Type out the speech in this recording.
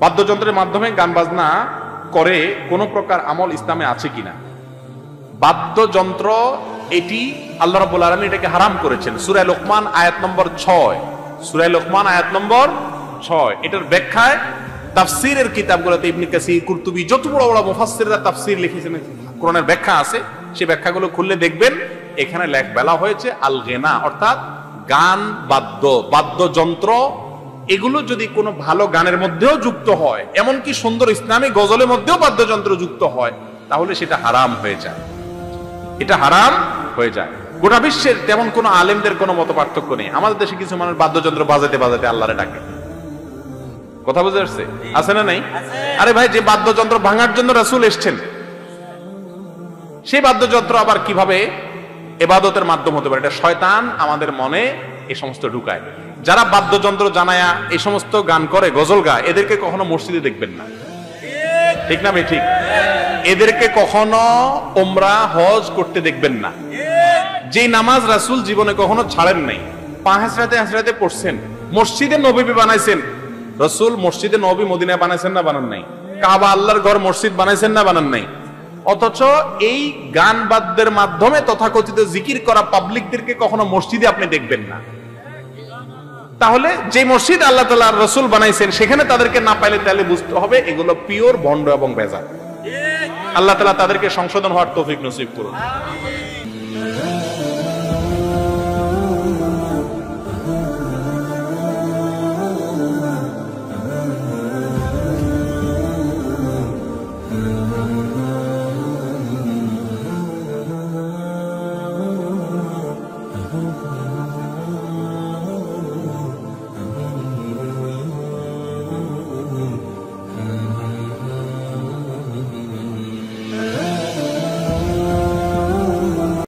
বাদ্যযন্ত্রের মাধ্যমে গান বাজনা করে কোন প্রকার আমল ইসলামে আছে কিনা? বাদ্যযন্ত্র এটি আল্লাহ রাব্বুল আলামিন এটাকে হারাম করেছেন সূরা লোকমান আয়াত নম্বর 6। সূরা লোকমান আয়াত নম্বর 6। এটার ব্যাখ্যায় তাফসীরের কিতাবগুলোতে ইবনে কাসীর, কুরতুবী, যত বড় বড় মুফাসসিররা তাফসীর লিখেছেন, কোরআনের ব্যাখ্যা আছে, সেই ব্যাখ্যাগুলো খুললে দেখবেন এখানে বলা হয়েছে আল গিনা, অর্থাৎ গান, বাদ্যযন্ত্র এগুলো যদি কোনো ভালো গানের মধ্যেও যুক্ত হয়, এমনকি সুন্দর ইসলামী গজলের মধ্যেও বাদ্যযন্ত্র যুক্ত হয়, তাহলে সেটা হারাম হয়ে যায়। এটা হারাম হয়ে যায়। গোটা বিশ্বের তেমন কোনো আলেমদের কোনো মত পার্থক্য নেই। আমাদের দেশে কিছু মানুষ বাদ্যযন্ত্র বাজাতে বাজাতে আল্লাহরে ডাকে। কথা বুঝে আসছে? আছে না নাই? আরে ভাই, যে বাদ্যযন্ত্র ভাঙার জন্য রাসূল এসেছেন, সেই বাদ্যযন্ত্র আবার কিভাবে ইবাদতের মাধ্যম হতে পারে? এটা শয়তান আমাদের মনে এই সমস্ত ঢুকায়। যারা বাদ্যযন্ত্র জানায়া এই সমস্ত গান করে, গজল গায়, এদেরকে কখনো মসজিদে দেখবেন না। ঠিক না ভাই? ঠিক। এদেরকে কখনো উমরা, হজ করতে দেখবেন না। যে নামাজ রাসূল জীবনে কখনো ছাড়েন নাই, পা হাসরাতে পড়ছেন, মসজিদে নববী বানাইছেন। রাসূল মসজিদে নববী মদিনায় বানাইছেন না বানান নাই? কাবা আল্লাহর ঘর মসজিদ বানাইছেন না বানান নাই? অথচ এই গান বাদ্যের মাধ্যমে তথাকথিত জিকির করা পাবলিকদেরকে কখনো মসজিদে আপনি দেখবেন না। তাহলে যে মসজিদ আল্লাহ তাআলা রাসূল বানাইছেন, সেখানে তাদেরকে না পাইলে তাহলে বুঝতে হবে এগুলো পিওর ভণ্ড এবং বেজাল। আল্লাহ তাআলা তাদেরকে সংশোধন হওয়ার তৌফিক নসিব করুন।